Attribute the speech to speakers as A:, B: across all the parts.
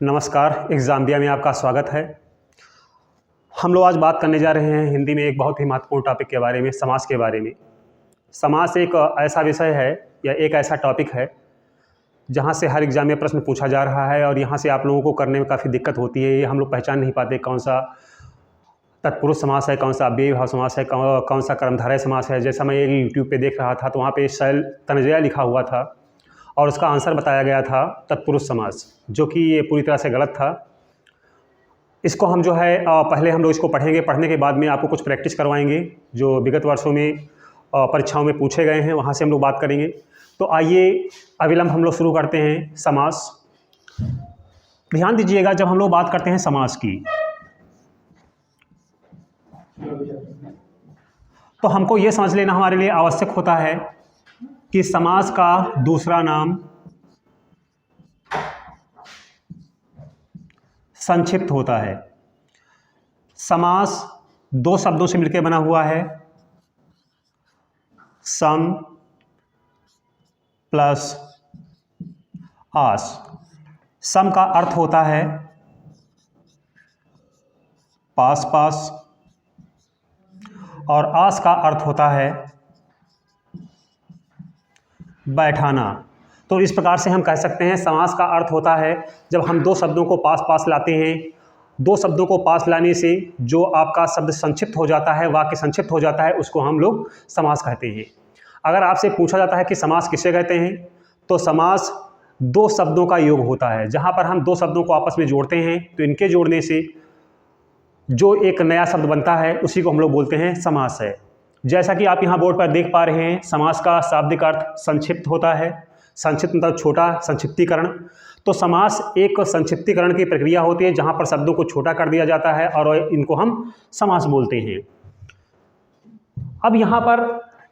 A: नमस्कार, एग्जाम्बिया में आपका स्वागत है। हम लोग आज बात करने जा रहे हैं हिंदी में एक बहुत ही महत्वपूर्ण टॉपिक के बारे में, समास के बारे में। समास एक ऐसा विषय है या एक ऐसा टॉपिक है जहां से हर एग्जाम में प्रश्न पूछा जा रहा है और यहां से आप लोगों को करने में काफ़ी दिक्कत होती है। ये हम लोग पहचान नहीं पाते कौन सा तत्पुरुष समास है, कौन सा अव्ययी भाव समास है, कौन सा कर्मधारय समास है। जैसा मैं ये यूट्यूब पे देख रहा था तो वहाँ पे शैल तनजया लिखा हुआ था और उसका आंसर बताया गया था तत्पुरुष समास, जो कि ये पूरी तरह से गलत था। इसको हम जो है पहले हम लोग इसको पढ़ेंगे, पढ़ने के बाद में आपको कुछ प्रैक्टिस करवाएंगे जो विगत वर्षों में परीक्षाओं में पूछे गए हैं, वहाँ से हम लोग बात करेंगे। तो आइए अविलंब हम लोग शुरू करते हैं समास। ध्यान दीजिएगा, जब हम लोग बात करते हैं समास की तो हमको ये समझ लेना हमारे लिए आवश्यक होता है कि समास का दूसरा नाम संक्षिप्त होता है। समास दो शब्दों से मिलकर बना हुआ है, सम प्लस आस। सम का अर्थ होता है पास पास और आस का अर्थ होता है बैठाना। तो इस प्रकार से हम कह सकते हैं समास का अर्थ होता है जब हम दो शब्दों को पास पास लाते हैं। दो शब्दों को पास लाने से जो आपका शब्द संक्षिप्त हो जाता है, वाक्य संक्षिप्त हो जाता है, उसको हम लोग समास कहते हैं। अगर आपसे पूछा जाता है कि समास किसे कहते हैं, तो समास दो शब्दों का योग होता है। जहाँ पर हम दो शब्दों को आपस में जोड़ते हैं तो इनके जोड़ने से जो एक नया शब्द बनता है उसी को हम लोग बोलते हैं समास है। जैसा कि आप यहाँ बोर्ड पर देख पा रहे हैं, समास का शाब्दिक अर्थ संक्षिप्त होता है। संक्षिप्त मतलब छोटा, संक्षिप्तीकरण। तो समास एक संक्षिप्तीकरण की प्रक्रिया होती है जहाँ पर शब्दों को छोटा कर दिया जाता है और इनको हम समास बोलते हैं। अब यहाँ पर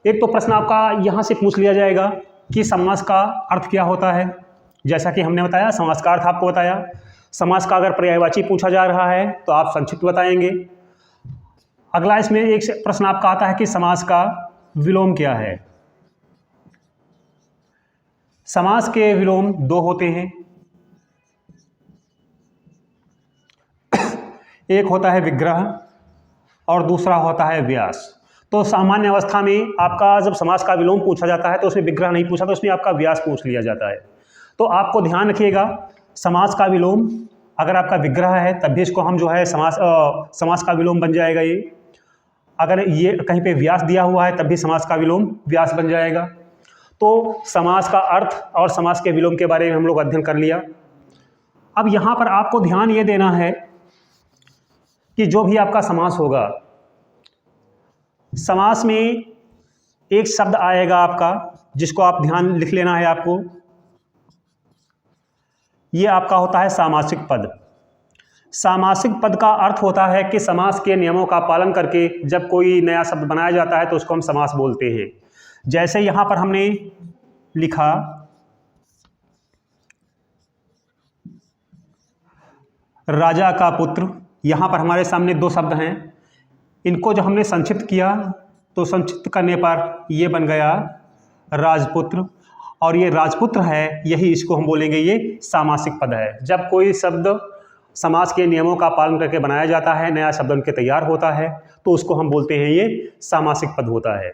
A: एक तो प्रश्न आपका यहाँ से पूछ लिया जाएगा कि समास का अर्थ क्या होता है। जैसा कि हमने बताया, समास का अर्थ आपको बताया। समास का अगर पर्यायवाची पूछा जा रहा है तो आप संक्षिप्त बताएंगे। अगला इसमें एक प्रश्न आपका आता है कि समास का विलोम क्या है। समास के विलोम दो होते हैं, एक होता है विग्रह और दूसरा होता है व्यास। तो सामान्य अवस्था में आपका जब समास का विलोम पूछा जाता है तो उसमें विग्रह नहीं पूछा, तो उसमें आपका व्यास पूछ लिया जाता है। तो आपको ध्यान रखिएगा, समास का विलोम अगर आपका विग्रह है तब भी इसको हम जो है समास का विलोम बन जाएगा ये। अगर ये कहीं पे व्यास दिया हुआ है तब भी समास का विलोम व्यास बन जाएगा। तो समास का अर्थ और समास के विलोम के बारे में हम लोग अध्ययन कर लिया। अब यहाँ पर आपको ध्यान ये देना है कि जो भी आपका समास होगा, समास में एक शब्द आएगा आपका जिसको आप ध्यान लिख लेना है आपको। ये आपका होता है सामासिक पद। सामासिक पद का अर्थ होता है कि समास के नियमों का पालन करके जब कोई नया शब्द बनाया जाता है तो उसको हम समास बोलते हैं। जैसे यहाँ पर हमने लिखा राजा का पुत्र। यहाँ पर हमारे सामने दो शब्द हैं, इनको जब हमने संक्षिप्त किया तो संक्षिप्त करने पर ये बन गया राजपुत्र, और ये राजपुत्र है, यही इसको हम बोलेंगे ये सामासिक पद है। जब कोई शब्द समास के नियमों का पालन करके बनाया जाता है, नया शब्द उनके तैयार होता है, तो उसको हम बोलते हैं ये सामासिक पद होता है।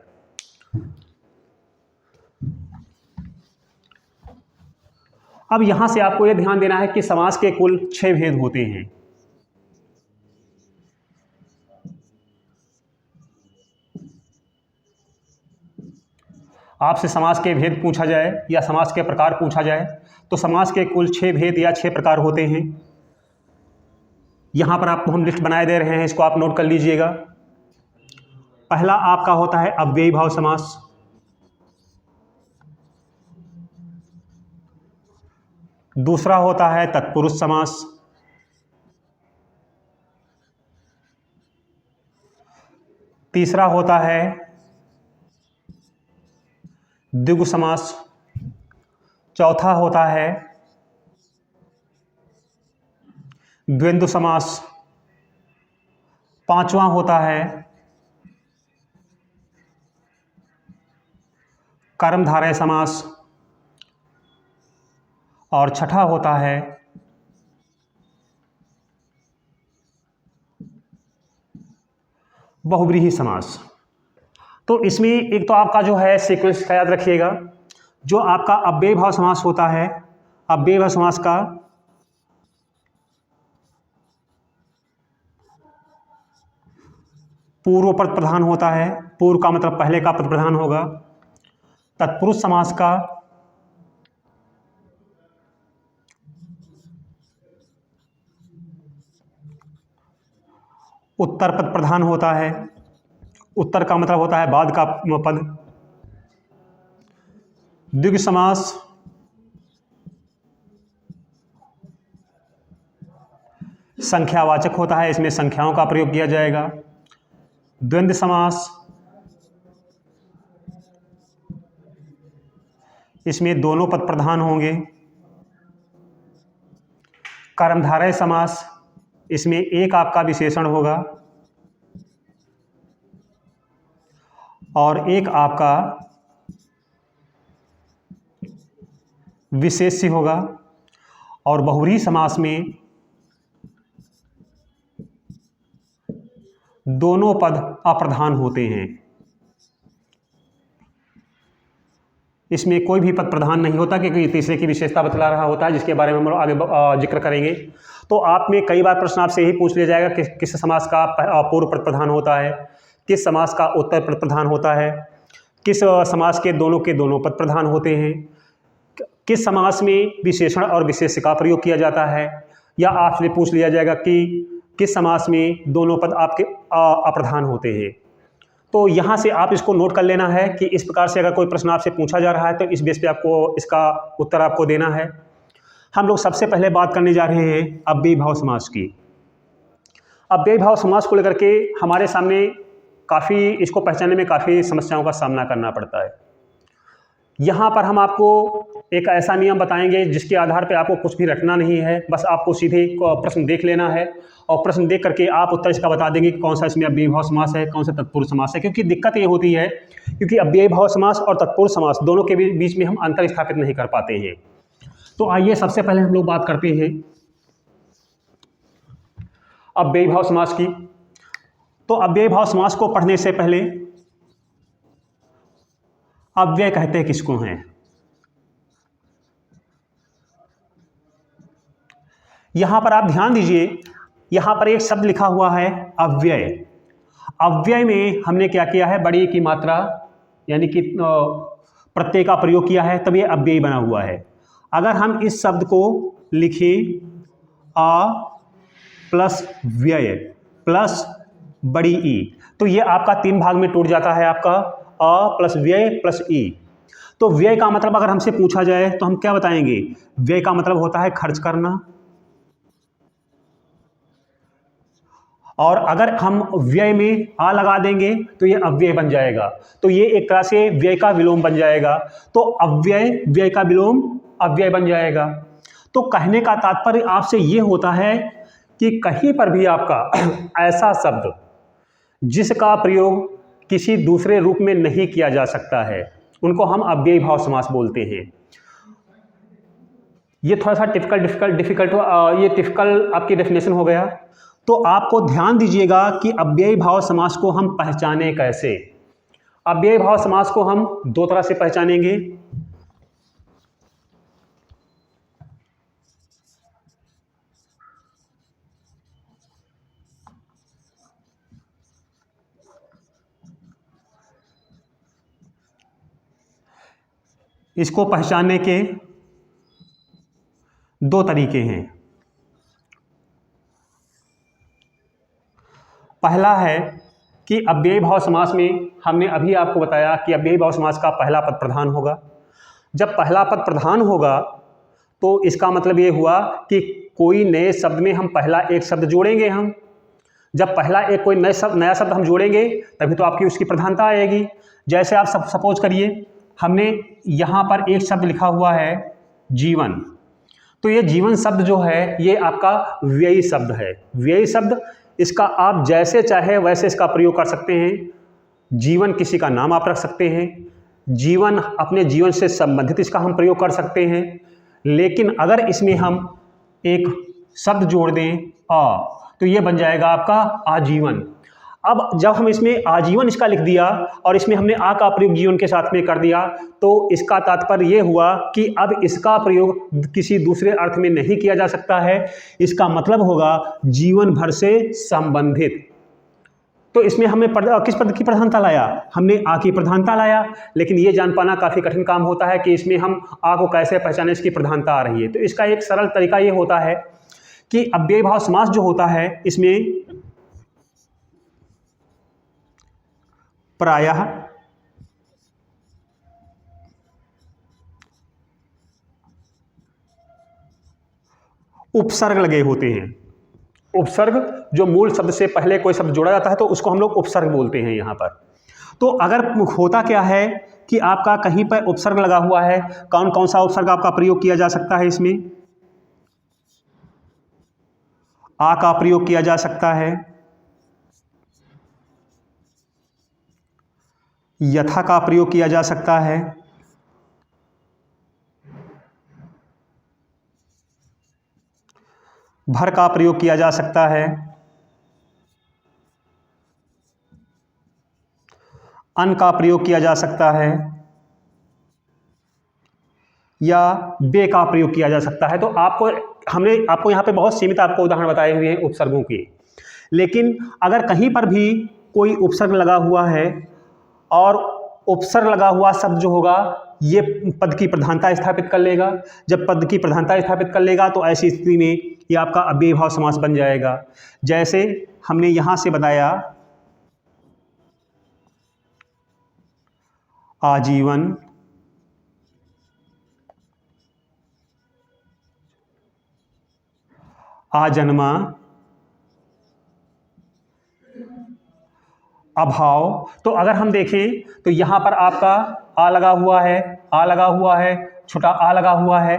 A: अब यहां से आपको ये ध्यान देना है कि समास के कुल 6 भेद होते हैं। आपसे समास के भेद पूछा जाए या समास के प्रकार पूछा जाए तो समास के कुल 6 भेद या 6 प्रकार होते हैं। यहाँ पर आपको हम लिस्ट बनाए दे रहे हैं, इसको आप नोट कर लीजिएगा। पहला आपका होता है अव्ययी भाव समास। दूसरा होता है तत्पुरुष समास। तीसरा होता है द्विगु समास। चौथा होता है द्वंद्व समास। पांचवा होता है कर्मधारय समास और छठा होता है बहुव्रीहि समास। तो इसमें एक तो आपका जो है सीक्वेंस का याद रखिएगा, जो आपका अव्ययी भाव समास होता है, अव्ययी भाव समास का पूर्व पद प्रधान होता है, पूर्व का मतलब पहले का पद प्रधान होगा। तत्पुरुष समास का उत्तर पद प्रधान होता है, उत्तर का मतलब होता है बाद का पद। द्विगु समास संख्यावाचक होता है, इसमें संख्याओं का प्रयोग किया जाएगा। द्वंद्व समास इसमें दोनों पद प्रधान होंगे। कर्मधारय समास इसमें एक आपका विशेषण होगा और एक आपका विशेष्य होगा। और बहुव्रीहि समास में दोनों पद अप्रधान होते हैं, इसमें कोई भी पद प्रधान नहीं होता, क्योंकि तीसरे की विशेषता बतला रहा होता है, जिसके बारे में हम लोग आगे जिक्र करेंगे। तो आप में कई बार प्रश्न आपसे यही पूछ लिया जाएगा कि किस समास का पूर्व पद प्रधान होता है, किस समास का उत्तर पद प्रधान होता है, किस समास के दोनों पद प्रधान होते हैं, किस समास में विशेषण और विशेष्य का प्रयोग किया जाता है, या आपसे पूछ लिया जाएगा कि किस समास में दोनों पद आपके अप्रधान होते हैं। तो यहाँ से आप इसको नोट कर लेना है कि इस प्रकार से अगर कोई प्रश्न आपसे पूछा जा रहा है तो इस बेस पे आपको इसका उत्तर आपको देना है। हम लोग सबसे पहले बात करने जा रहे हैं अव्ययी भाव समास की। अव्ययी भाव समास को लेकर के हमारे सामने इसको पहचानने में काफ़ी समस्याओं का सामना करना पड़ता है। यहाँ पर हम आपको एक ऐसा नियम बताएंगे जिसके आधार पे आपको कुछ भी रटना नहीं है, बस आपको सीधे प्रश्न देख लेना है और प्रश्न देख करके आप उत्तर इसका बता देंगे कि कौन सा इसमें अव्ययी भाव समास है, कौन सा तत्पुरुष समास है। क्योंकि दिक्कत ये होती है क्योंकि अव्ययी भाव समास और तत्पुरुष समास दोनों के बीच में हम अंतर स्थापित नहीं कर पाते हैं। तो आइए सबसे पहले हम लोग बात करते हैं अव्ययी भाव समास की। तो अव्ययी भाव समास को पढ़ने से पहले अव्यय कहते हैं किसको हैं? यहां पर आप ध्यान दीजिए, यहां पर एक शब्द लिखा हुआ है अव्यय। अव्यय में हमने क्या किया है, बड़ी की मात्रा यानी कि प्रत्यय का प्रयोग किया है, तब ये अव्यय बना हुआ है। अगर हम इस शब्द को लिखें अ प्लस व्यय प्लस बड़ी ई, तो ये आपका 3 भाग में टूट जाता है, आपका अ प्लस व्यय प्लस ई। तो व्यय का मतलब अगर हमसे पूछा जाए तो हम क्या बताएंगे? व्यय का मतलब होता है खर्च करना, और अगर हम व्यय में आ लगा देंगे तो ये अव्यय बन जाएगा। तो ये एक तरह से व्यय का विलोम बन जाएगा। तो अव्यय व्यय का विलोम अव्यय बन जाएगा। तो कहने का तात्पर्य आपसे ये होता है कि कहीं पर भी आपका ऐसा शब्द जिसका प्रयोग किसी दूसरे रूप में नहीं किया जा सकता है, उनको हम अव्ययी भाव समास बोलते हैं। ये थोड़ा सा डिफिकल्ट ये टिपिकल आपकी डेफिनेशन हो गया। तो आपको ध्यान दीजिएगा कि अव्ययी भाव समास को हम पहचाने कैसे। अव्ययी भाव समास को हम 2 तरह से पहचानेंगे। इसको पहचानने के 2 तरीके हैं। पहला है कि अव्ययी भाव समास में हमने अभी आपको बताया कि अव्ययी भाव समास का पहला पद प्रधान होगा। जब पहला पद प्रधान होगा तो इसका मतलब ये हुआ कि कोई नए शब्द में हम पहला एक शब्द जोड़ेंगे। हम जब पहला एक कोई नया शब्द हम जोड़ेंगे तभी तो आपकी उसकी प्रधानता आएगी। जैसे आप सपोज करिए हमने यहाँ पर एक शब्द लिखा हुआ है जीवन, तो ये जीवन शब्द जो है ये आपका व्ययी शब्द है। व्ययी शब्द इसका आप जैसे चाहे वैसे इसका प्रयोग कर सकते हैं। जीवन किसी का नाम आप रख सकते हैं, जीवन अपने जीवन से संबंधित इसका हम प्रयोग कर सकते हैं। लेकिन अगर इसमें हम एक शब्द जोड़ दें तो ये बन जाएगा आपका आजीवन। अब जब हम इसमें आजीवन इसका लिख दिया और इसमें हमने आ का प्रयोग जीवन के साथ में कर दिया, तो इसका तात्पर्य ये हुआ कि अब इसका प्रयोग किसी दूसरे अर्थ में नहीं किया जा सकता है। इसका मतलब होगा जीवन भर से संबंधित। तो इसमें हमने किस पद की प्रधानता लाया? हमने आ की प्रधानता लाया। लेकिन ये जान पाना काफ़ी कठिन काम होता है कि इसमें हम आ को कैसे पहचानें, इसकी प्रधानता आ रही है। तो इसका एक सरल तरीका ये होता है कि अव्ययी भाव समास जो होता है, इसमें प्रायः उपसर्ग लगे होते हैं। उपसर्ग जो मूल शब्द से पहले कोई शब्द जोड़ा जाता है तो उसको हम लोग उपसर्ग बोलते हैं यहाँ पर। तो अगर होता क्या है कि आपका कहीं पर उपसर्ग लगा हुआ है, कौन कौन सा उपसर्ग आपका प्रयोग किया जा सकता है? इसमें आ का प्रयोग किया जा सकता है, यथा का प्रयोग किया जा सकता है, भर का प्रयोग किया जा सकता है, अन का प्रयोग किया जा सकता है, या बे का प्रयोग किया जा सकता है। तो हमने आपको यहाँ पे बहुत सीमित आपको उदाहरण बताए हुए हैं उपसर्गों के। लेकिन अगर कहीं पर भी कोई उपसर्ग लगा हुआ है और उपसर्ग लगा हुआ शब्द जो होगा ये पद की प्रधानता स्थापित कर लेगा। जब पद की प्रधानता स्थापित कर लेगा तो ऐसी स्थिति में ये आपका अव्ययी भाव समास बन जाएगा। जैसे हमने यहाँ से बताया आजीवन, आजन्मा, अभाव। तो अगर हम देखें तो यहाँ पर आपका आ लगा हुआ है, आ लगा हुआ है, छोटा आ लगा हुआ है।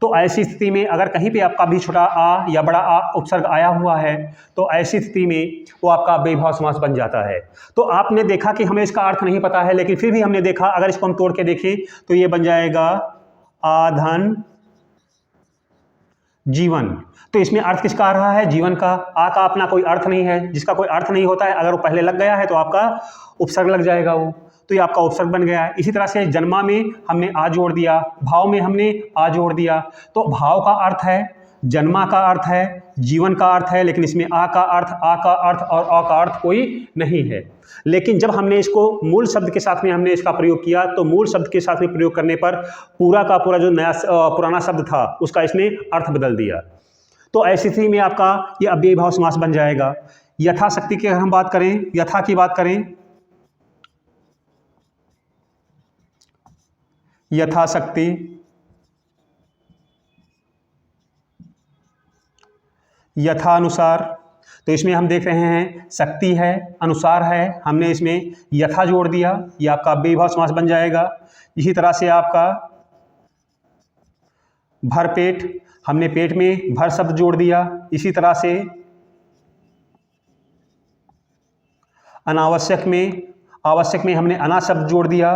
A: तो ऐसी स्थिति में अगर कहीं पे आपका भी छोटा आ या बड़ा आ उपसर्ग आया हुआ है तो ऐसी स्थिति में वो आपका अव्ययी भाव समास बन जाता है। तो आपने देखा कि हमें इसका अर्थ नहीं पता है, लेकिन फिर भी हमने देखा अगर इसको हम तोड़ के देखें तो ये बन जाएगा आधन जीवन। तो इसमें अर्थ किसका आ रहा है? जीवन का। आ का अपना कोई अर्थ नहीं है, जिसका कोई अर्थ नहीं होता है, अगर वो पहले लग गया है तो आपका उपसर्ग लग जाएगा वो, तो ये आपका उपसर्ग बन गया है। इसी तरह से जन्मा में हमने आ जोड़ दिया, भाव में हमने आ जोड़ दिया। तो भाव का अर्थ है, जन्मा का अर्थ है, जीवन का अर्थ है, लेकिन इसमें आ का अर्थ और अ का अर्थ कोई नहीं है। लेकिन जब हमने इसको मूल शब्द के साथ में हमने इसका प्रयोग किया तो मूल शब्द के साथ में प्रयोग करने पर पूरा का पूरा जो नया पुराना शब्द था उसका इसने अर्थ बदल दिया। तो ऐसी स्थिति में आपका ये अव्ययी भाव समास बन जाएगा। यथाशक्ति की अगर हम बात करें, यथा की बात करें, यथाशक्ति, यथानुसार। तो इसमें हम देख रहे हैं शक्ति है, अनुसार है, हमने इसमें यथा जोड़ दिया, ये आपका अव्ययी भाव समास बन जाएगा। इसी तरह से आपका भरपेट, हमने पेट में भर शब्द जोड़ दिया। इसी तरह से अनावश्यक में, आवश्यक में हमने अना शब्द जोड़ दिया।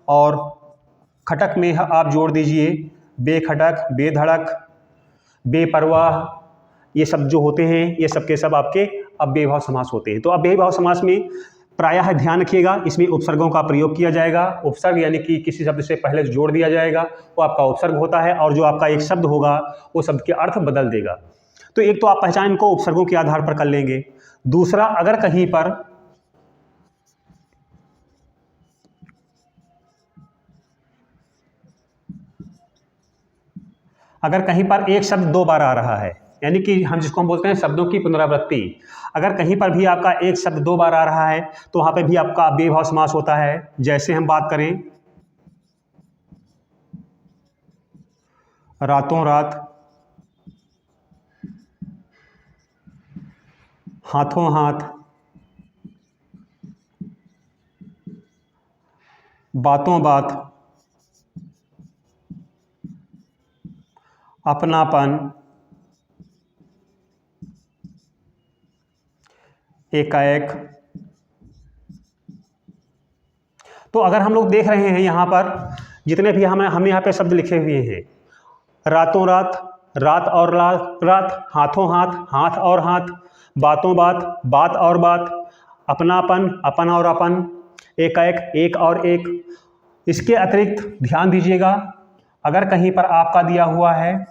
A: और खटक में आप जोड़ दीजिए बेखटक, बेधड़क, बेपरवाह। ये सब जो होते हैं ये सब के सब आपके अव्ययी भाव समास होते हैं। तो अव्ययी भाव समास में प्रायः ध्यान रखिएगा, इसमें उपसर्गों का प्रयोग किया जाएगा। उपसर्ग यानी कि किसी शब्द से पहले जोड़ दिया जाएगा वो आपका उपसर्ग होता है, और जो आपका एक शब्द होगा वो शब्द के अर्थ बदल देगा। तो एक तो आप पहचान इनको उपसर्गों के आधार पर कर लेंगे। दूसरा, अगर कहीं पर एक शब्द दो बार आ रहा है, यानी कि जिसको हम बोलते हैं शब्दों की पुनरावृत्ति, अगर कहीं पर भी आपका एक शब्द दो बार आ रहा है तो वहाँ पे भी आपका अव्ययी भाव समास होता है। जैसे हम बात करें रातों रात, हाथों हाथ, बातों बात, अपनापन, एकाएक। तो अगर हम लोग देख रहे हैं यहाँ पर जितने भी हमने यहाँ पे शब्द लिखे हुए हैं, रातों रात, रात और रात, हाथों हाथ, हाथ और हाथ, बातों बात, बात और बात, अपनापन, अपन और अपन, एकाएक, एक और एक। इसके अतिरिक्त ध्यान दीजिएगा, अगर कहीं पर आपका दिया हुआ है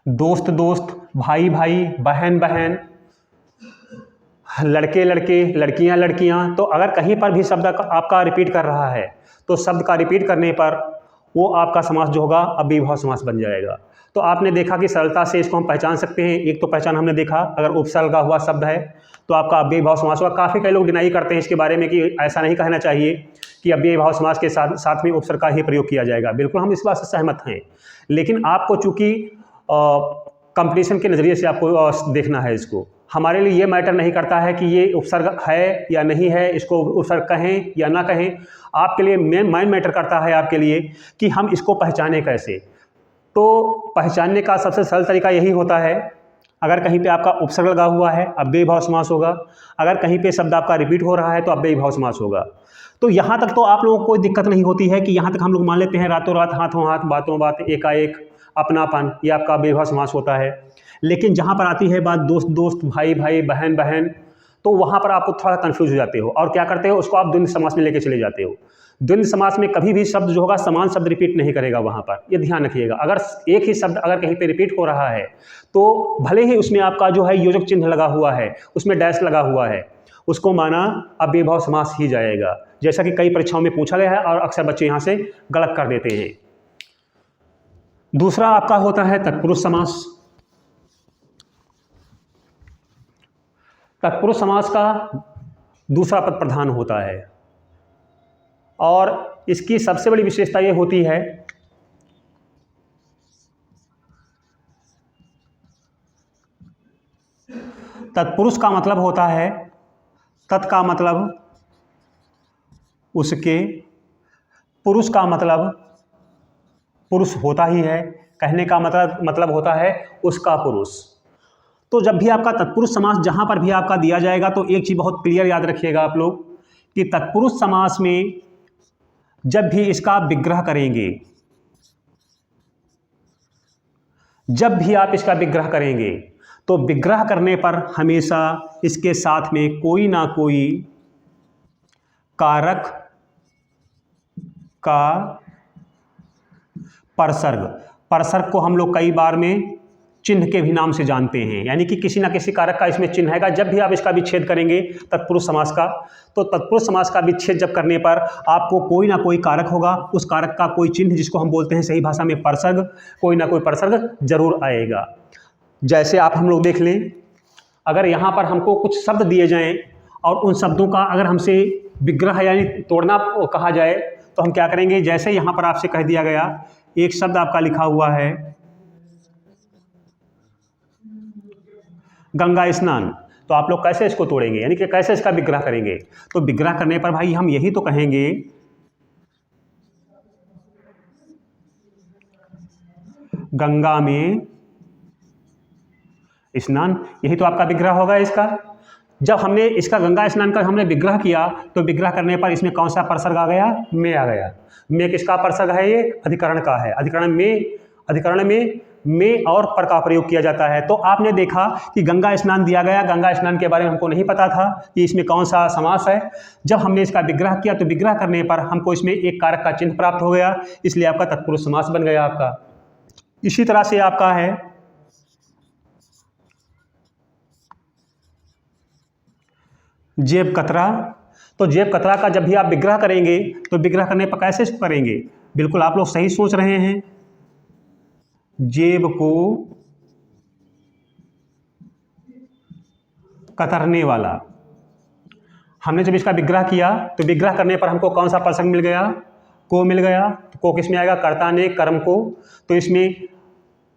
A: दोस्त दोस्त, भाई भाई, बहन बहन, लड़के लड़के, लड़कियां लड़कियां, तो अगर कहीं पर भी शब्द आपका रिपीट कर रहा है तो शब्द का रिपीट करने पर वो आपका समास जो होगा अव्ययीभाव समास बन जाएगा। तो आपने देखा कि सरलता से इसको हम पहचान सकते हैं। एक तो पहचान हमने देखा, अगर उपसर्ग लगा हुआ शब्द है तो आपका अव्ययीभाव समास होगा। काफ़ी कई लोग डिनाई करते हैं इसके बारे में कि ऐसा नहीं कहना चाहिए कि अव्ययीभाव समास के साथ साथ में उपसर्ग का ही प्रयोग किया जाएगा। बिल्कुल हम इस बात से सहमत हैं, लेकिन आपको चूंकि कंपटीशन के नज़रिए से आपको देखना है इसको। हमारे लिए ये मैटर नहीं करता है कि ये उपसर्ग है या नहीं है, इसको उपसर्ग कहें या ना कहें। आपके लिए मेन मैटर करता है आपके लिए कि हम इसको पहचानें कैसे। तो पहचानने का सबसे सरल तरीका यही होता है, अगर कहीं पे आपका उपसर्ग लगा हुआ है अव्ययीभाव समास होगा, अगर कहीं पे शब्द आपका रिपीट हो रहा है तो अव्ययीभाव समास होगा। तो यहाँ तक तो आप लोगों को कोई दिक्कत नहीं होती है कि यहाँ तक हम लोग मान लेते हैं रातों रात, हाथों हाथ, बातों बात, एकाएक, अपनापन, ये आपका अव्ययीभाव समास होता है। लेकिन जहाँ पर आती है बात दोस्त दोस्त, भाई भाई, बहन बहन, तो वहाँ पर आपको थोड़ा कंफ्यूज हो जाते हो और क्या करते हो, उसको आप द्वंद्व समास में लेके चले जाते हो। द्वंद्व समास में कभी भी शब्द जो होगा समान शब्द रिपीट नहीं करेगा। वहाँ पर ये ध्यान रखिएगा, अगर एक ही शब्द अगर कहीं पे रिपीट हो रहा है तो भले ही उसमें आपका जो है योजक चिन्ह लगा हुआ है, उसमें डैश लगा हुआ है, उसको माना अव्ययीभाव समास ही जाएगा, जैसा कि कई परीक्षाओं में पूछा गया है और अक्सर बच्चे यहाँ से गलत कर देते हैं। दूसरा आपका होता है तत्पुरुष समास। तत्पुरुष समास का दूसरा पद प्रधान होता है और इसकी सबसे बड़ी विशेषता ये होती है तत्पुरुष का मतलब होता है, तत् का मतलब उसके, पुरुष का मतलब पुरुष होता ही है, कहने का मतलब होता है उसका पुरुष। तो जब भी आपका तत्पुरुष समास जहाँ पर भी आपका दिया जाएगा तो एक चीज़ बहुत क्लियर याद रखिएगा आप लोग कि तत्पुरुष समास में जब भी इसका विग्रह करेंगे, जब भी आप इसका विग्रह करेंगे तो विग्रह करने पर हमेशा इसके साथ में कोई ना कोई कारक का परसर्ग को हम लोग कई बार में चिन्ह के भी नाम से जानते हैं, यानी कि किसी ना किसी कारक का इसमें चिन्ह हैगा। जब भी आप इसका विच्छेद करेंगे तत्पुरुष समास का, तो तत्पुरुष समास का विच्छेद जब करने पर आपको कोई ना कोई कारक होगा, उस कारक का कोई चिन्ह जिसको हम बोलते हैं सही भाषा में परसर्ग, कोई ना कोई परसर्ग जरूर आएगा। जैसे आप हम लोग देख लें, अगर यहाँ पर हमको कुछ शब्द दिए जाएँ और उन शब्दों का अगर हमसे विग्रह यानी तोड़ना कहा जाए तो हम क्या करेंगे। जैसे यहाँ पर आपसे कह दिया गया, एक शब्द आपका लिखा हुआ है गंगा स्नान, तो आप लोग कैसे इसको तोड़ेंगे, यानी कि कैसे इसका विग्रह करेंगे। तो विग्रह करने पर भाई हम यही तो कहेंगे गंगा में स्नान, यही तो आपका विग्रह होगा इसका। जब हमने इसका गंगा स्नान का हमने विग्रह किया तो विग्रह करने पर इसमें कौन सा परसर्ग आ गया, में आ गया। में किसका परसर्ग है, ये अधिकरण का है। अधिकरण में और पर का प्रयोग किया जाता है। तो आपने देखा कि गंगा स्नान दिया गया, गंगा स्नान के बारे में हमको नहीं पता था कि इसमें कौन सा समास है। जब हमने इसका विग्रह किया तो विग्रह करने पर हमको इसमें एक कारक का चिन्ह प्राप्त हो गया, इसलिए आपका तत्पुरुष समास बन गया आपका। इसी तरह से आपका है जेब कतरा। तो जेब कतरा का जब भी आप विग्रह करेंगे तो विग्रह करने पर कैसे करेंगे, बिल्कुल आप लोग सही सोच रहे हैं। जेब को कतरने वाला, हमने जब इसका विग्रह किया तो विग्रह करने पर हमको कौन सा परसर्ग मिल गया, को मिल गया। तो को किस में आएगा, कर्ता ने कर्म को, तो इसमें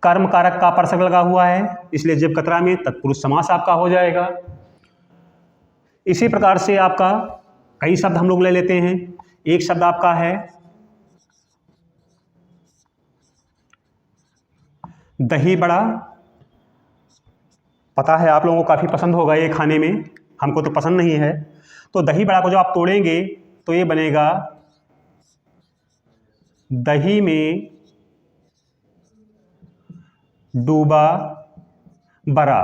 A: कर्म कारक का परसर्ग लगा हुआ है, इसलिए जेब कतरा में तत्पुरुष समास आपका हो जाएगा। इसी प्रकार से आपका कई शब्द हम लोग ले लेते हैं। एक शब्द आपका है दही बड़ा, पता है आप लोगों को काफ़ी पसंद होगा ये खाने में, हमको तो पसंद नहीं है। तो दही बड़ा को जब आप तोड़ेंगे तो ये बनेगा दही में डूबा बड़ा।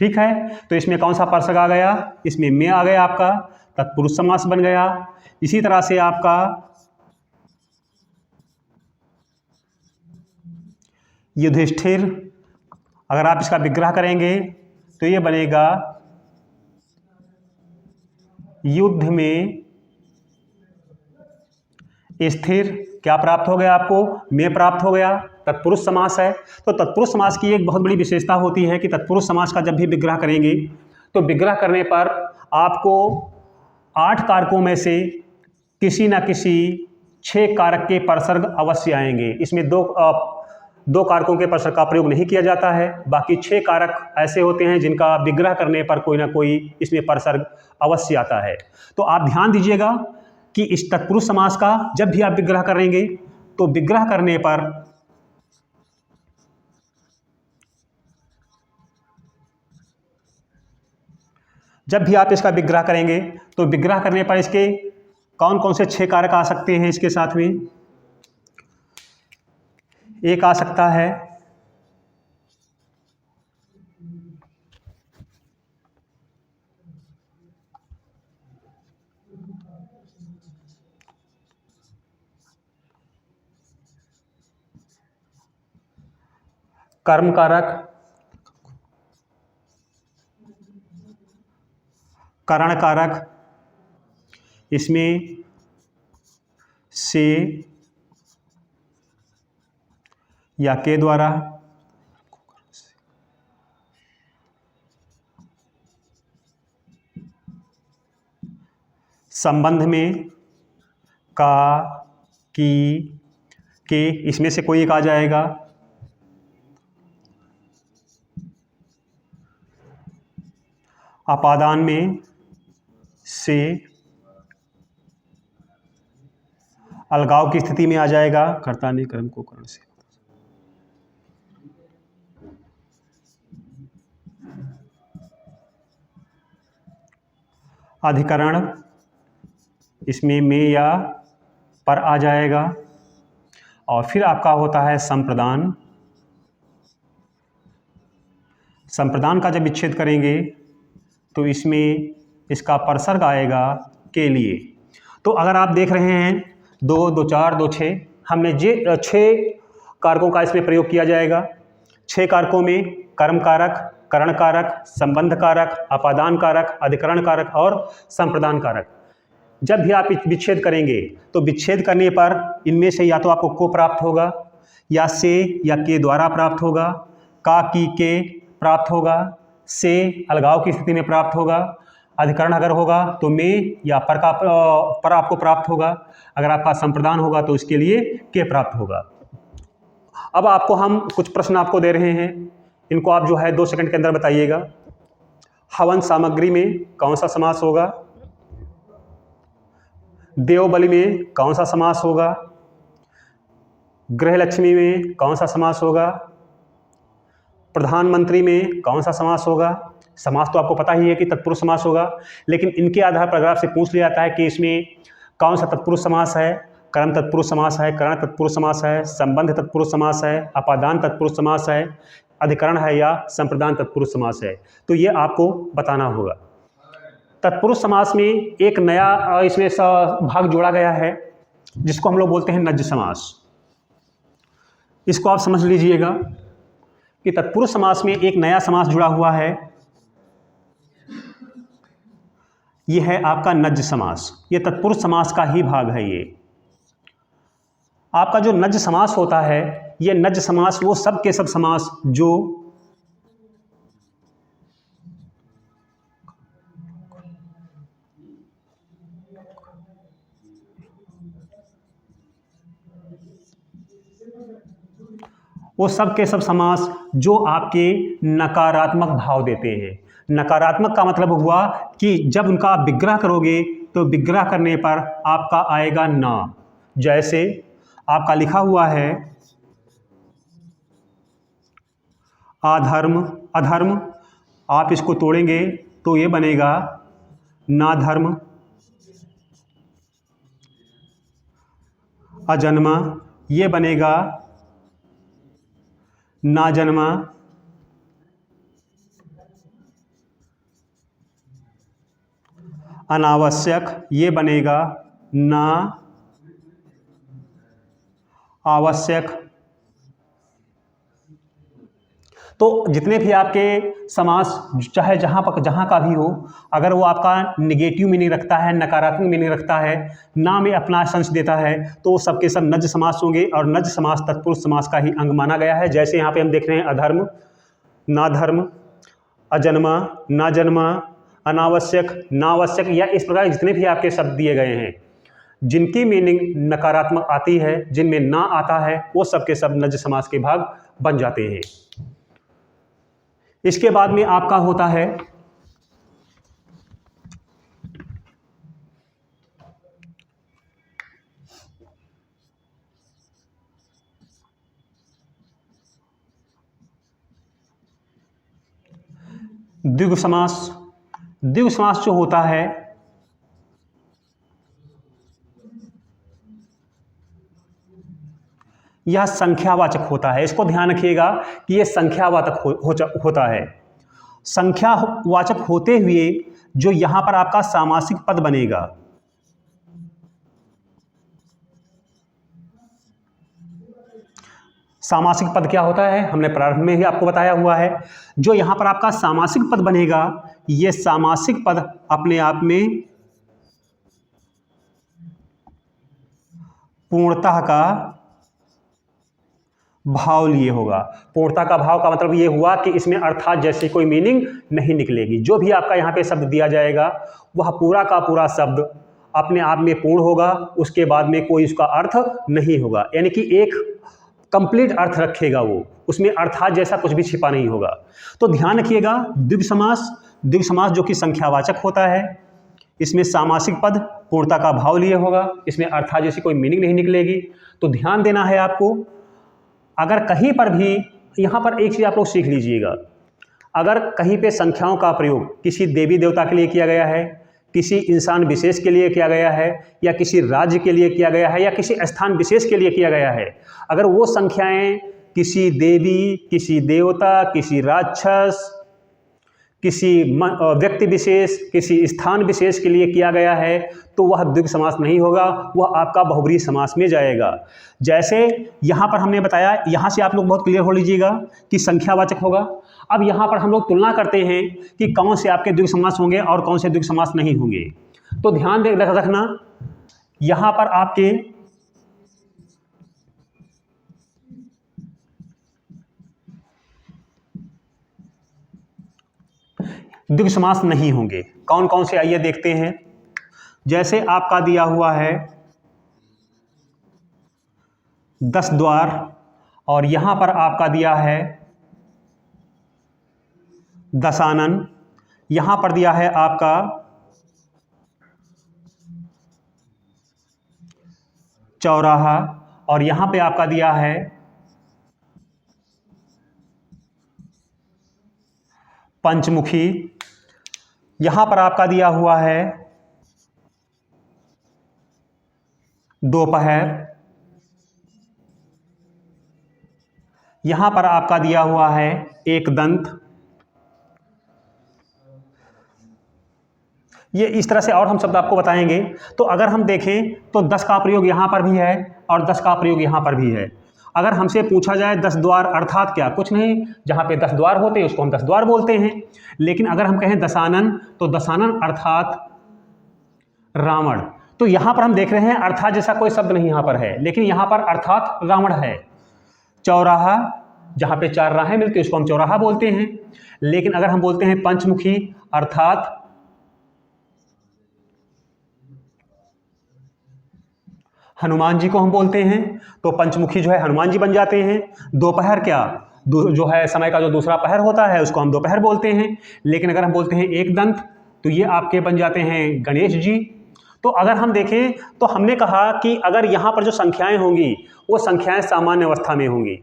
A: ठीक है, तो इसमें कौन सा परसर्ग आ गया, इसमें में आ गया, आपका तत्पुरुष समास बन गया। इसी तरह से आपका युधिष्ठिर, अगर आप इसका विग्रह करेंगे तो ये बनेगा युद्ध में स्थिर। क्या प्राप्त हो गया आपको, में प्राप्त हो गया, तत्पुरुष समास है। तो तत्पुरुष समास की एक बहुत बड़ी विशेषता होती है कि तत्पुरुष समास का जब भी विग्रह करेंगे तो विग्रह करने पर आपको 8 कारकों में से किसी न किसी 6 कारक के परसर्ग अवश्य आएंगे। इसमें दो कारकों के परसर्ग का प्रयोग नहीं किया जाता है, बाकी 6 कारक ऐसे होते हैं जिनका विग्रह करने पर कोई ना कोई इसमें परसर्ग अवश्य आता है। तो आप ध्यान दीजिएगा कि इस तत्पुरुष समास का जब भी आप विग्रह करेंगे तो विग्रह करने पर तो विग्रह करने पर इसके कौन कौन से 6 कारक आ सकते हैं। इसके साथ में एक आ सकता है कर्म कारक, करण कारक, इसमें से या के द्वारा, संबंध में का, की, के, इसमें से कोई एक आ जाएगा। अपादान में से, अलगाव की स्थिति में आ जाएगा, कर्ता ने कर्म को करण से। अधिकरण, इसमें में या पर आ जाएगा। और फिर आपका होता है संप्रदान। संप्रदान का जब विच्छेद करेंगे तो इसमें इसका परसर्ग आएगा के लिए। तो अगर आप देख रहे हैं 2, 2, 4, 2, 6, हमने 6 कारकों का इसमें प्रयोग किया जाएगा। 6 कारकों में कर्म कारक, करण कारक, संबंध कारक, अपादान कारक, अधिकरण कारक और संप्रदान कारक। जब भी आप विच्छेद करेंगे तो विच्छेद करने पर इनमें से या तो आपको को प्राप्त होगा, या से या के द्वारा प्राप्त होगा, का की के प्राप्त होगा, से अलगाव की स्थिति में प्राप्त होगा, अधिकरण अगर होगा तो में या पर आपको प्राप्त होगा, अगर आपका संप्रदान होगा तो इसके लिए के प्राप्त होगा। अब आपको हम कुछ प्रश्न आपको दे रहे हैं, इनको आप जो है 2 सेकंड के अंदर बताइएगा। हवन सामग्री में कौन सा समास होगा, देवबलि में कौन सा समास होगा, गृहलक्ष्मी में कौन सा समास होगा, प्रधानमंत्री में कौन सा समास होगा। समास तो आपको पता ही है कि तत्पुरुष समास होगा, लेकिन इनके आधार पर अगर आपसे पूछ लिया जाता है कि इसमें कौन सा तत्पुरुष समास है, कर्म तत्पुरुष समास है, करण तत्पुरुष समास है, संबंध तत्पुरुष समास है, अपादान तत्पुरुष समास है, अधिकरण है या संप्रदान तत्पुरुष समास है, तो ये आपको बताना होगा। तत्पुरुष समास में एक नया इसमें भाग जोड़ा गया है जिसको हम लोग बोलते हैं नज्ज समास। इसको आप समझ लीजिएगा कि तत्पुरुष समास में एक नया समास जुड़ा हुआ है, यह है आपका नज्ज समास। ये तत्पुरुष समास का ही भाग है। ये आपका जो नज्ज समास होता है, ये नज्ज समास वो सब के सब समास जो समास जो आपके नकारात्मक भाव देते हैं। नकारात्मक का मतलब हुआ कि जब उनका आप विग्रह करोगे तो विग्रह करने पर आपका आएगा ना। जैसे आपका लिखा हुआ है अधर्म, अधर्म, आप इसको तोड़ेंगे तो ये बनेगा ना धर्म। अजन्मा, ये बनेगा ना जन्मा। अनावश्यक, ये बनेगा ना आवश्यक। तो जितने भी आपके समास चाहे जहाँ का भी हो, अगर वो आपका निगेटिव मीनिंग रखता है, नकारात्मक मीनिंग रखता है, ना में अपना अंश देता है, तो सबके सब नज्ज समास होंगे। और नज्ज समास तत्पुरुष समास का ही अंग माना गया है। जैसे यहाँ पे हम देख रहे हैं अधर्म, ना धर्म, अजन्मा, ना जन्मा, अनावश्यक, नावश्यक, या इस प्रकार जितने भी आपके शब्द दिए गए हैं जिनकी मीनिंग नकारात्मक आती है, जिनमें ना आता है, वो सबके सब नज्ज समास के भाग बन जाते हैं। इसके बाद में आपका होता है द्विगु समास। द्विगु समास जो होता है यह संख्यावाचक होता है। इसको ध्यान रखिएगा कि यह संख्यावाचक होता है। संख्यावाचक होते हुए जो यहां पर आपका सामासिक पद बनेगा, सामासिक पद क्या होता है हमने प्रारंभ में ही आपको बताया हुआ है। जो यहां पर आपका सामासिक पद बनेगा, यह सामासिक पद अपने आप में पूर्णतः का भाव लिए होगा। पूर्णता का भाव का मतलब ये हुआ कि इसमें अर्थात जैसी कोई मीनिंग नहीं निकलेगी। जो भी आपका यहाँ पे शब्द दिया जाएगा वह पूरा का पूरा शब्द अपने आप में पूर्ण होगा, उसके बाद में कोई उसका अर्थ नहीं होगा, यानी कि एक कंप्लीट अर्थ रखेगा वो, उसमें अर्थात जैसा कुछ भी छिपा नहीं होगा। तो ध्यान रखिएगा, द्विगु समास जो कि संख्यावाचक होता है, इसमें सामासिक पद पूर्णता का भाव लिए होगा, इसमें अर्थात जैसी कोई मीनिंग नहीं निकलेगी। तो ध्यान देना है आपको। अगर कहीं पर भी, यहाँ पर एक चीज़ आप लोग सीख लीजिएगा, अगर कहीं पे संख्याओं का प्रयोग किसी देवी देवता के लिए किया गया है, किसी इंसान विशेष के लिए किया गया है, या किसी राज्य के लिए किया गया है, या किसी स्थान विशेष के लिए किया गया है, अगर वो संख्याएं किसी देवी, किसी देवता, किसी राक्षस, किसी व्यक्ति विशेष, किसी स्थान विशेष के लिए किया गया है, तो वह द्विगु समास नहीं होगा, वह आपका बहुब्रीहि समास में जाएगा। जैसे यहाँ पर हमने बताया, यहाँ से आप लोग बहुत क्लियर हो लीजिएगा कि संख्यावाचक होगा। अब यहाँ पर हम लोग तुलना करते हैं कि कौन से आपके द्विगु समास होंगे और कौन से द्विगु समास नहीं होंगे। तो ध्यान रखना, यहाँ पर आपके द्विगु समास नहीं होंगे। कौन कौन से, आइए देखते हैं। जैसे आपका दिया हुआ है 10 द्वार, और यहां पर आपका दिया है दशानन, यहां पर दिया है आपका चौराहा, और यहां पे आपका दिया है पंचमुखी, यहां पर आपका दिया हुआ है दोपहर, यहां पर आपका दिया हुआ है एक दंत। ये इस तरह से और हम शब्द आपको बताएंगे। तो अगर हम देखें तो 10 का प्रयोग यहाँ पर भी है और 10 का प्रयोग यहाँ पर भी है। अगर हमसे पूछा जाए 10 द्वार अर्थात क्या, कुछ नहीं, जहाँ पे 10 द्वार होते हैं उसको हम 10 द्वार बोलते हैं। लेकिन अगर हम कहें दशानन, तो दशानन अर्थात रावण। तो यहाँ पर हम देख रहे हैं अर्थात जैसा कोई शब्द नहीं यहाँ पर है, लेकिन यहाँ पर अर्थात रावण है। चौराहा, जहाँ पे 4 राहें मिलती हैं उसको हम चौराहा बोलते हैं। लेकिन अगर हम बोलते हैं पंचमुखी अर्थात हनुमान जी को हम बोलते हैं, तो पंचमुखी जो है हनुमान जी बन जाते हैं। दोपहर क्या, जो है समय का जो दूसरा पहर होता है उसको हम दोपहर बोलते हैं। लेकिन अगर हम बोलते हैं एक दंत, तो ये आपके बन जाते हैं गणेश जी। तो अगर हम देखें तो हमने कहा कि अगर यहाँ पर जो संख्याएं होंगी वो संख्याएं सामान्य अवस्था में होंगी,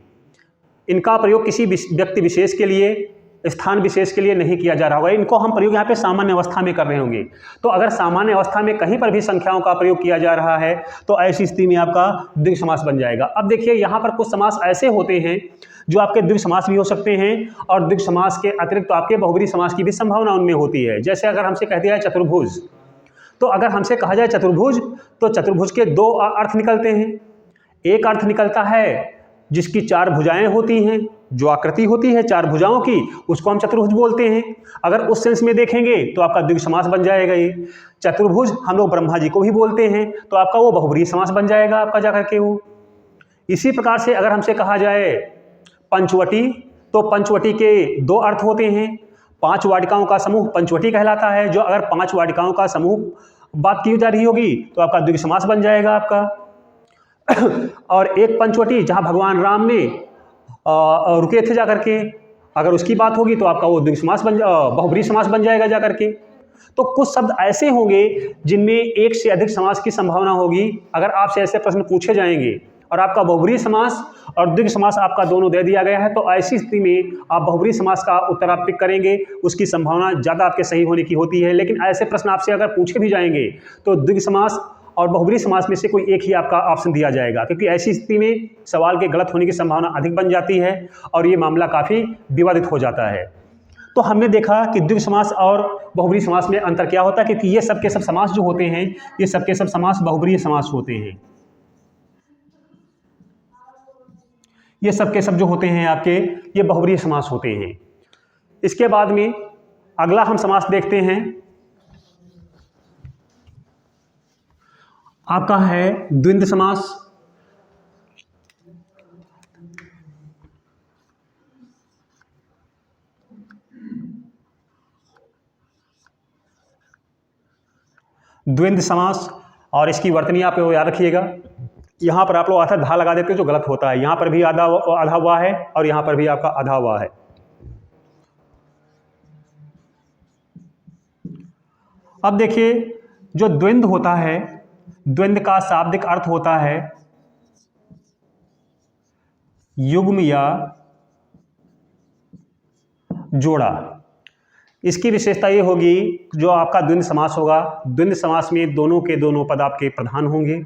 A: इनका प्रयोग किसी व्यक्ति विशेष के लिए, स्थान विशेष के लिए नहीं किया जा रहा होगा, इनको हम प्रयोग यहाँ पे सामान्य अवस्था में कर रहे होंगे। तो अगर सामान्य अवस्था में कहीं पर भी संख्याओं का प्रयोग किया जा रहा है तो ऐसी स्थिति में आपका द्विगु समास बन जाएगा। अब देखिए यहाँ पर कुछ समास ऐसे होते हैं जो आपके द्विगु समास भी हो सकते हैं, और द्विगु समास के अतिरिक्त तो आपके बहुब्रीहि समास की भी संभावना उनमें होती है। जैसे अगर हमसे कह दिया है चतुर्भुज, तो अगर हमसे कहा जाए चतुर्भुज, तो चतुर्भुज के दो अर्थ निकलते हैं। एक अर्थ निकलता है जिसकी चार भुजाएं होती हैं, जो आकृति होती है चार भुजाओं की, उसको हम चतुर्भुज बोलते हैं। अगर उस सेंस में देखेंगे तो आपका द्विगु समास बन जाएगा ये चतुर्भुज। हम लोग ब्रह्मा जी को भी बोलते हैं, तो आपका वो बहुब्रीहि समास बन जाएगा आपका जाकर के वो। इसी प्रकार से अगर हमसे कहा जाए पंचवटी, तो पंचवटी के दो अर्थ होते हैं। 5 वाटिकाओं का समूह पंचवटी कहलाता है। जो अगर 5 वाटिकाओं का समूह बात की जा रही होगी तो आपका द्विगु समास बन जाएगा आपका। और एक पंचवटी जहाँ भगवान राम ने रुके थे जाकर के, अगर उसकी बात होगी तो आपका वो द्विगु समास बहुब्रीहि समास बन जाएगा जाकर के। तो कुछ शब्द ऐसे होंगे जिनमें एक से अधिक समास की संभावना होगी। अगर आपसे ऐसे प्रश्न पूछे जाएंगे और आपका बहुब्रीहि समास और द्विगु समास आपका दोनों दे दिया गया है, तो ऐसी स्थिति में आप बहुब्रीहि समास का उत्तर आप पिक करेंगे, उसकी संभावना ज़्यादा आपके सही होने की होती है। लेकिन ऐसे प्रश्न आपसे अगर पूछे भी जाएंगे तो द्विगु समास और बहुब्रीहि समास में से कोई एक ही आपका ऑप्शन दिया जाएगा, क्योंकि ऐसी स्थिति में सवाल के गलत होने की संभावना अधिक बन जाती है और ये मामला काफ़ी विवादित हो जाता है। तो हमने देखा कि द्विगु समास और बहुब्रीहि समास में अंतर क्या होता है, क्योंकि ये सब के सब समास जो होते हैं, ये सब के सब समास बहुब्रीहि समास होते हैं। ये सब के सब जो होते हैं आपके, ये बहुब्रीहि समास होते हैं। इसके बाद में अगला हम समास देखते हैं, आपका है द्वंद्व समास। द्वंद्व समास, और इसकी वर्तनी आप याद रखिएगा। यहाँ पर आप लोग आधा धा लगा देते हो जो गलत होता है। यहाँ पर भी आधा हुआ है और यहाँ पर भी आपका आधा हुआ है। अब देखिए, जो द्वंद्व होता है, द्वंद्व का शाब्दिक अर्थ होता है युग्म या जोड़ा। इसकी विशेषता ये होगी, जो आपका द्वंद्व समास होगा, द्वंद्व समास में दोनों के दोनों पद आपके प्रधान होंगे।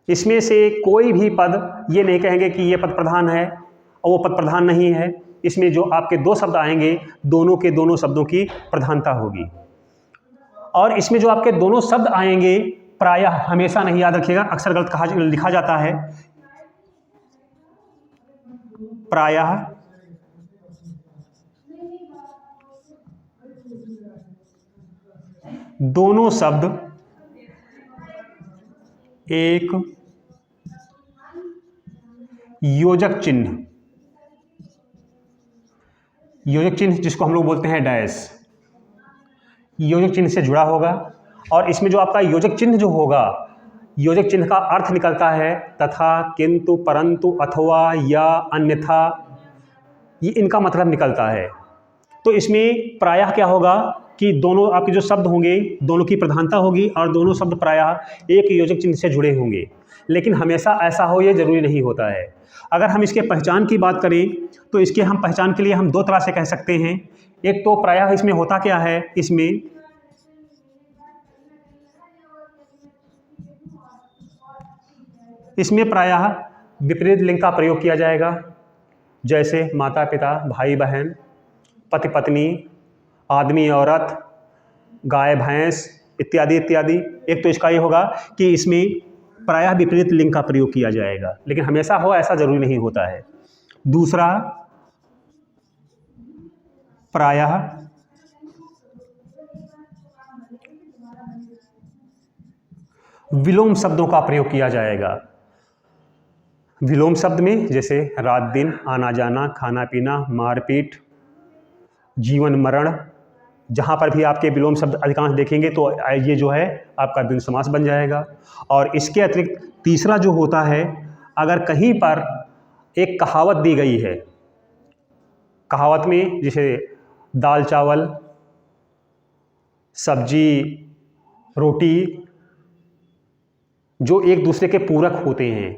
A: इसमें से कोई भी पद ये नहीं कहेंगे कि ये पद प्रधान है और वो पद प्रधान नहीं है। इसमें जो आपके दो शब्द आएंगे, दोनों के दोनों शब्दों की प्रधानता होगी। और इसमें जो आपके दोनों शब्द आएंगे, प्रायः हमेशा नहीं याद रखिएगा, अक्सर गलत लिखा जाता है। प्रायः दोनों शब्द एक योजक चिन्ह, जिसको हम लोग बोलते हैं डैश, योजक चिन्ह से जुड़ा होगा। और इसमें जो आपका योजक चिन्ह जो होगा, योजक चिन्ह का अर्थ निकलता है तथा, किंतु, परंतु, अथवा, या, अन्यथा, ये इनका मतलब निकलता है। तो इसमें प्रायः क्या होगा कि दोनों आपके जो शब्द होंगे, दोनों की प्रधानता होगी और दोनों शब्द प्रायः एक योजक चिन्ह से जुड़े होंगे। लेकिन हमेशा ऐसा हो ये जरूरी नहीं होता है। अगर हम इसके पहचान की बात करें तो इसके हम पहचान के लिए हम दो तरह से कह सकते हैं। एक तो प्रायः इसमें होता क्या है, इसमें प्रायः विपरीत लिंग का प्रयोग किया जाएगा, जैसे माता पिता, भाई बहन, पति पत्नी, आदमी औरत, गाय भैंस, इत्यादि इत्यादि। एक तो इसका ये होगा कि इसमें प्रायः विपरीत लिंग का प्रयोग किया जाएगा, लेकिन हमेशा हो ऐसा जरूरी नहीं होता है। दूसरा, प्रायः विलोम शब्दों का प्रयोग किया जाएगा। विलोम शब्द में जैसे रात दिन, आना जाना, खाना पीना, मारपीट, जीवन मरण, जहाँ पर भी आपके विलोम शब्द अधिकांश देखेंगे तो ये जो है आपका द्वंद्व समास बन जाएगा। और इसके अतिरिक्त तीसरा जो होता है, अगर कहीं पर एक कहावत दी गई है, कहावत में जैसे दाल चावल, सब्जी, रोटी, जो एक दूसरे के पूरक होते हैं,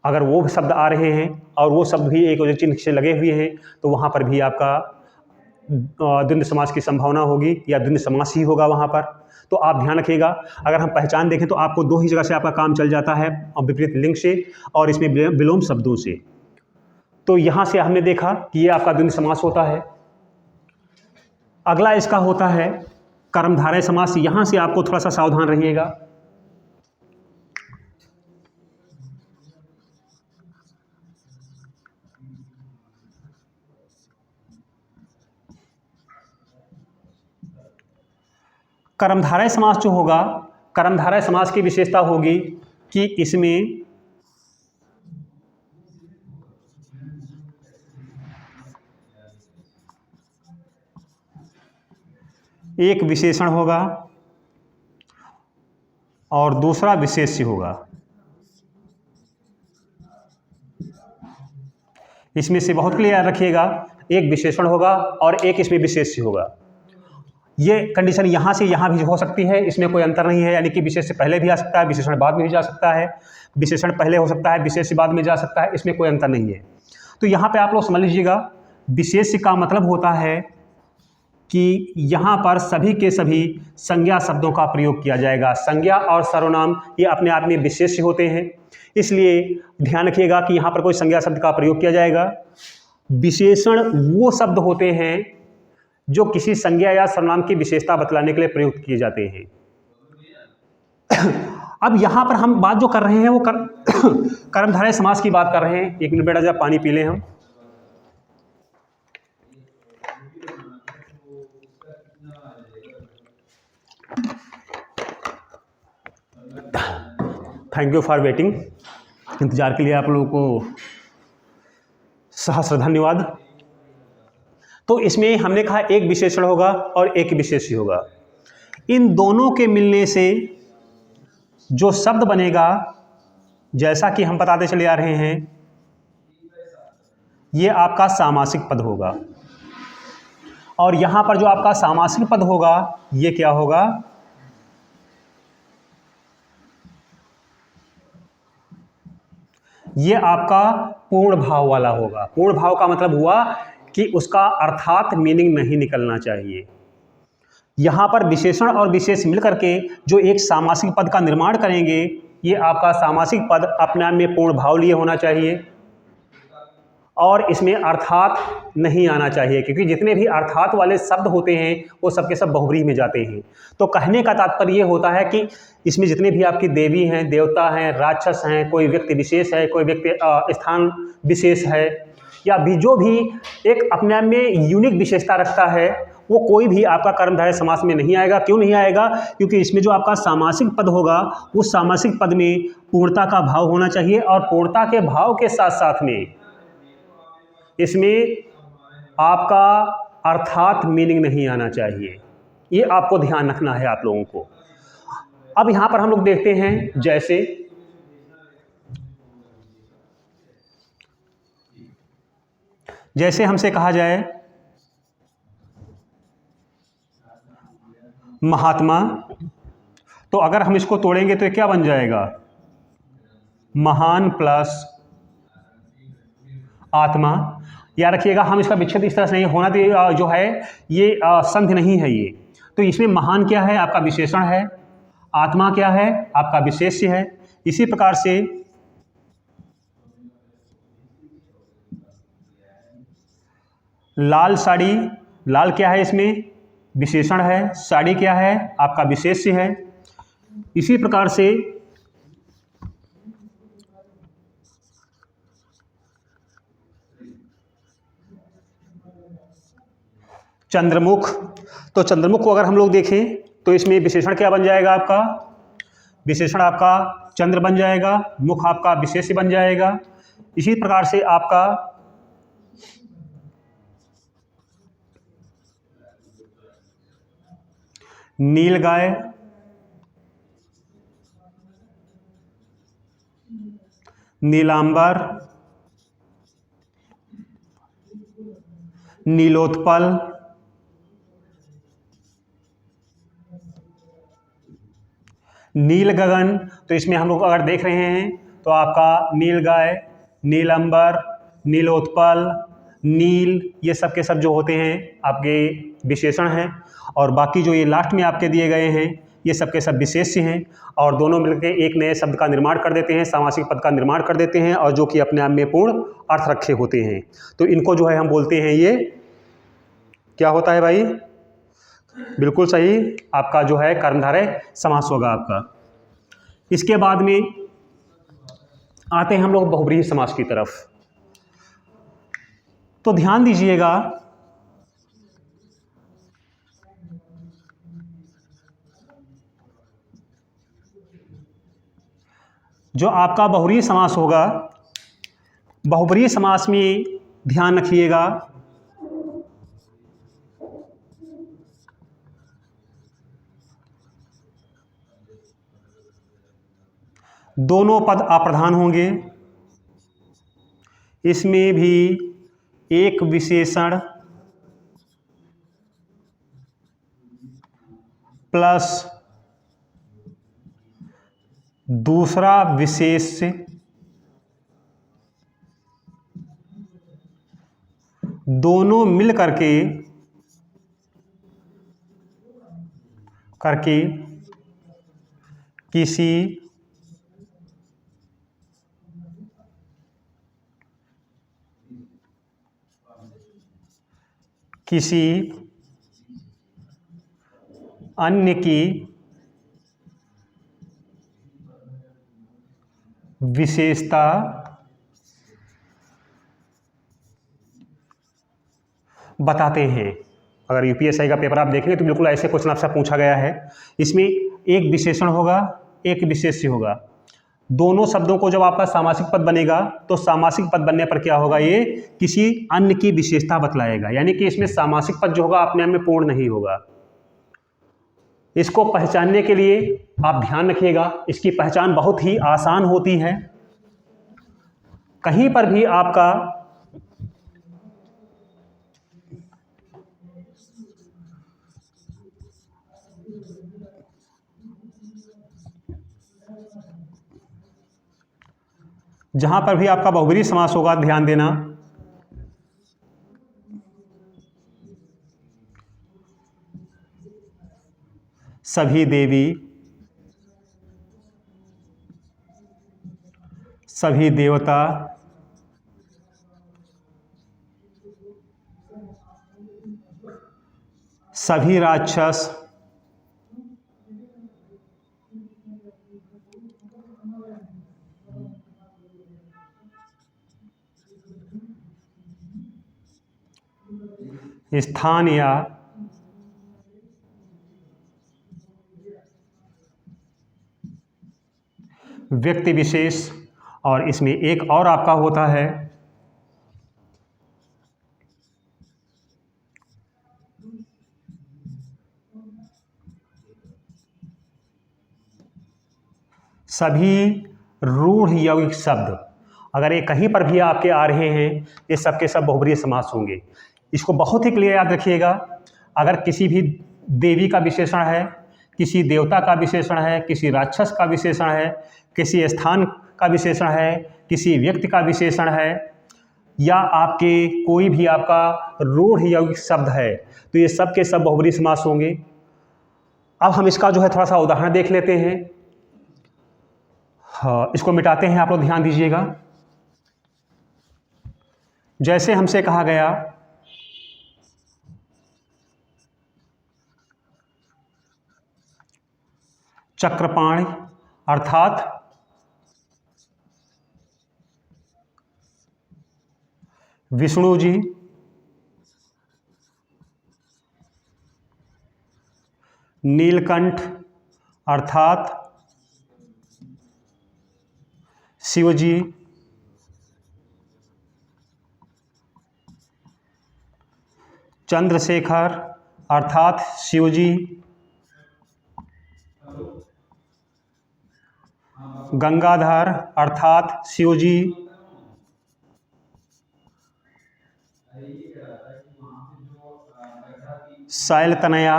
A: अगर वो शब्द आ रहे हैं और वो शब्द भी एक योजक चिन्ह से लगे हुए हैं, तो वहाँ पर भी आपका द्वंद्व समास की संभावना होगी या द्वंद्व समास ही होगा वहाँ पर। तो आप ध्यान रखिएगा, अगर हम पहचान देखें तो आपको दो ही जगह से आपका काम चल जाता है, विपरीत लिंग से और इसमें विलोम शब्दों से। तो यहाँ से हमने देखा कि ये आपका द्वंद्व समास होता है। अगला इसका होता है कर्मधारय समास, यहाँ से आपको थोड़ा सा सावधान रहिएगा। कर्मधारय समास जो होगा, कर्मधारय समास की विशेषता होगी कि इसमें एक विशेषण होगा और दूसरा विशेष्य होगा। इसमें से बहुत क्लियर रखिएगा, एक विशेषण होगा और एक इसमें विशेष्य होगा। ये कंडीशन यहाँ से यहाँ भी हो सकती है, इसमें कोई अंतर नहीं है, यानी कि विशेष्य पहले भी आ सकता है, विशेषण बाद में भी जा सकता है, विशेषण पहले हो सकता है, विशेष्य बाद में जा सकता है, इसमें कोई अंतर नहीं है। तो यहाँ पे आप लोग समझ लीजिएगा, विशेष्य का मतलब होता है कि यहाँ पर सभी के सभी संज्ञा शब्दों का प्रयोग किया जाएगा। संज्ञा और सर्वनाम ये अपने आप में विशेष्य होते हैं, इसलिए ध्यान रखिएगा कि यहाँ पर कोई संज्ञा शब्द का प्रयोग किया जाएगा। विशेषण वो शब्द होते हैं जो किसी संज्ञा या सर्वनाम की विशेषता बतलाने के लिए प्रयुक्त किए जाते हैं। अब यहाँ पर हम बात जो कर रहे हैं वो कर्मधारय समास की बात कर रहे हैं। एक मिनट बेटा, जरा पानी पी लें हम। थैंक यू फॉर वेटिंग, इंतजार के लिए आप लोगों को सहस्र धन्यवाद। तो इसमें हमने कहा एक विशेषण होगा और एक विशेष्य होगा। इन दोनों के मिलने से जो शब्द बनेगा, जैसा कि हम बताते चले आ रहे हैं, ये आपका सामासिक पद होगा। और यहाँ पर जो आपका सामासिक पद होगा, ये क्या होगा? ये आपका पूर्ण भाव वाला होगा। पूर्ण भाव का मतलब हुआ कि उसका अर्थात मीनिंग नहीं निकलना चाहिए। यहाँ पर विशेषण और विशेष मिलकर के जो एक सामासिक पद का निर्माण करेंगे, ये आपका सामासिक पद अपने आप में पूर्ण भाव लिए होना चाहिए और इसमें अर्थात नहीं आना चाहिए, क्योंकि जितने भी अर्थात वाले शब्द होते हैं वो सब के सब बहुब्रीहि में जाते हैं। तो कहने का तात्पर्य ये होता है कि इसमें जितने भी आपकी देवी हैं, देवता हैं, राक्षस हैं, कोई व्यक्ति विशेष है, कोई व्यक्ति स्थान विशेष है, या भी जो भी एक अपने आप में यूनिक विशेषता रखता है, वो कोई भी आपका कर्मधारय समास में नहीं आएगा। क्यों नहीं आएगा? क्योंकि इसमें जो आपका सामासिक पद होगा, उस सामासिक पद में पूर्णता का भाव होना चाहिए और पूर्णता के भाव के साथ साथ में इसमें आपका अर्थात मीनिंग नहीं आना चाहिए। ये आपको ध्यान रखना है आप लोगों को। अब यहाँ पर हम लोग देखते हैं, जैसे हमसे कहा जाए महात्मा, तो अगर हम इसको तोड़ेंगे तो ये क्या बन जाएगा? महान प्लस आत्मा। याद रखिएगा, हम इसका विच्छेद इस तरह से नहीं होना, तो जो है ये संधि नहीं है ये। तो इसमें महान क्या है? आपका विशेषण है। आत्मा क्या है? आपका विशेष्य है। इसी प्रकार से लाल साड़ी, लाल क्या है? इसमें विशेषण है। साड़ी क्या है? आपका विशेष्य है। इसी प्रकार से चंद्रमुख, तो चंद्रमुख को अगर हम लोग देखें तो इसमें विशेषण क्या बन जाएगा? आपका विशेषण आपका चंद्र बन जाएगा, मुख आपका विशेष्य बन जाएगा। इसी प्रकार से आपका नीलगाय, नीलांबर, नीलोत्पल, नील गगन, तो इसमें हम लोग अगर देख रहे हैं तो आपका नीलगाय, नीलांबर, नीलोत्पल, नील, ये सब के सब जो होते हैं आपके विशेषण हैं, और बाकी जो ये लास्ट में आपके दिए गए हैं ये सब के सब विशेष्य हैं, और दोनों मिलकर एक नए शब्द का निर्माण कर देते हैं, सामासिक पद का निर्माण कर देते हैं, और जो कि अपने आप में पूर्ण अर्थ रखे होते हैं। तो इनको जो है हम बोलते हैं, ये क्या होता है भाई? बिल्कुल सही, आपका जो है कर्मधारय समास होगा आपका। इसके बाद में आते हैं हम लोग बहुब्रीहि समास की तरफ। तो ध्यान दीजिएगा, जो आपका बहुब्रीहि समास होगा, बहुब्रीहि समास में ध्यान रखिएगा, दोनों पद अप्रधान होंगे। इसमें भी एक विशेषण प्लस दूसरा विशेष्य दोनों मिल करके किसी अन्य की विशेषता बताते हैं। अगर यूपीएससी का पेपर आप देखेंगे तो बिल्कुल ऐसे क्वेश्चन आपसे पूछा गया है। इसमें एक विशेषण होगा, एक विशेष्य होगा। दोनों शब्दों को जब आपका सामासिक पद बनेगा तो सामासिक पद बनने पर क्या होगा, ये किसी अन्य की विशेषता बतलाएगा, यानी कि इसमें सामासिक पद जो होगा अपने आप में पूर्ण नहीं होगा। इसको पहचानने के लिए आप ध्यान रखिएगा, इसकी पहचान बहुत ही आसान होती है। कहीं पर भी आपका जहां पर भी आपका बहुब्रीहि समास होगा, ध्यान देना, सभी देवी, सभी देवता, सभी राक्षस, स्थान या व्यक्ति विशेष, और इसमें एक और आपका होता है सभी रूढ़ यौगिक शब्द। अगर ये कहीं पर भी आपके आ रहे हैं, ये सब के सब बहुब्रीहि समास होंगे। इसको बहुत ही क्लियर याद रखिएगा। अगर किसी भी देवी का विशेषण है, किसी देवता का विशेषण है, किसी राक्षस का विशेषण है, किसी स्थान का विशेषण है, किसी व्यक्ति का विशेषण है, या आपके कोई भी आपका रूढ़ यौगिक शब्द है, तो ये सब के सब बहुब्रीहि समास होंगे। अब हम इसका जो है थोड़ा सा उदाहरण देख लेते हैं। हाँ, इसको मिटाते हैं, आप लोग ध्यान दीजिएगा। जैसे हमसे कहा गया चक्रपाणि, अर्थात विष्णु जी, नीलकंठ अर्थात शिव जी, चंद्रशेखर अर्थात शिव जी, गंगाधर अर्थात शिव जी, शैलतनया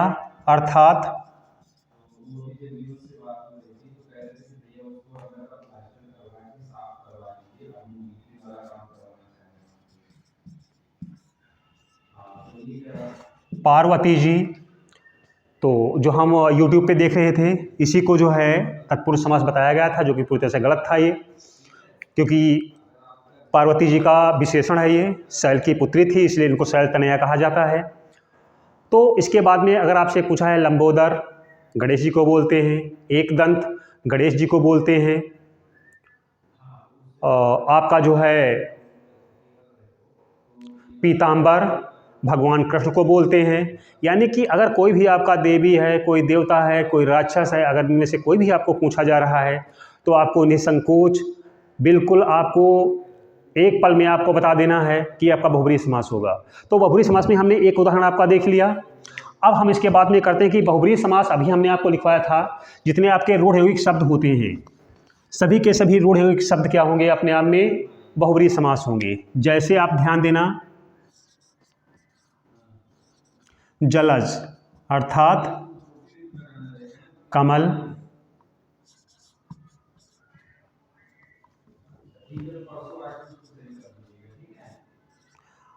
A: अर्थात पार्वती जी। तो जो हम YouTube पे देख रहे थे, इसी को जो है तत्पुरुष समास बताया गया था, जो कि पूरी तरह से गलत था ये, क्योंकि पार्वती जी का विशेषण है, ये शैल की पुत्री थी, इसलिए इनको शैलतनया कहा जाता है। तो इसके बाद में अगर आपसे पूछा है लंबोदर, गणेश जी को बोलते हैं। एकदंत, गणेश जी को बोलते हैं। आपका जो है पीताम्बर, भगवान कृष्ण को बोलते हैं। यानी कि अगर कोई भी आपका देवी है, कोई देवता है, कोई राक्षस है, अगर इनमें से कोई भी आपको पूछा जा रहा है तो आपको निसंकोच बिल्कुल आपको एक पल में आपको बता देना है कि आपका बहुब्रीहि समास होगा। तो बहुब्रीहि समास में हमने एक उदाहरण आपका देख लिया। अब हम इसके बाद में करते हैं कि बहुब्रीहि समास अभी हमने आपको लिखवाया था, जितने आपके रूढ़ यौगिक शब्द होते हैं सभी के सभी रूढ़ यौगिक शब्द क्या होंगे, अपने आप में बहुब्रीहि समास होंगे। जैसे आप ध्यान देना, जलज अर्थात कमल,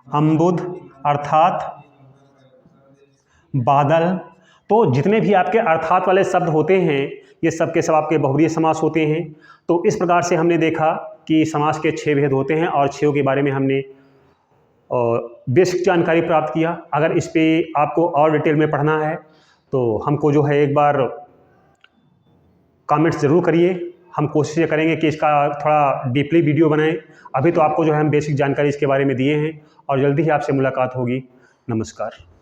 A: अम्बुद अर्थात बादल। तो जितने भी आपके अर्थात वाले शब्द होते हैं ये सब के सब आपके बहुब्रीहि समास होते हैं। तो इस प्रकार से हमने देखा कि समास के 6 भेद होते हैं और 6 के बारे में हमने बेसिक जानकारी प्राप्त किया। अगर इस पे आपको और डिटेल में पढ़ना है तो हमको जो है एक बार कमेंट्स ज़रूर करिए। हम कोशिश ये करेंगे कि इसका थोड़ा डीपली वीडियो बनाएं। अभी तो आपको जो है हम बेसिक जानकारी इसके बारे में दिए हैं और जल्दी ही आपसे मुलाकात होगी। नमस्कार।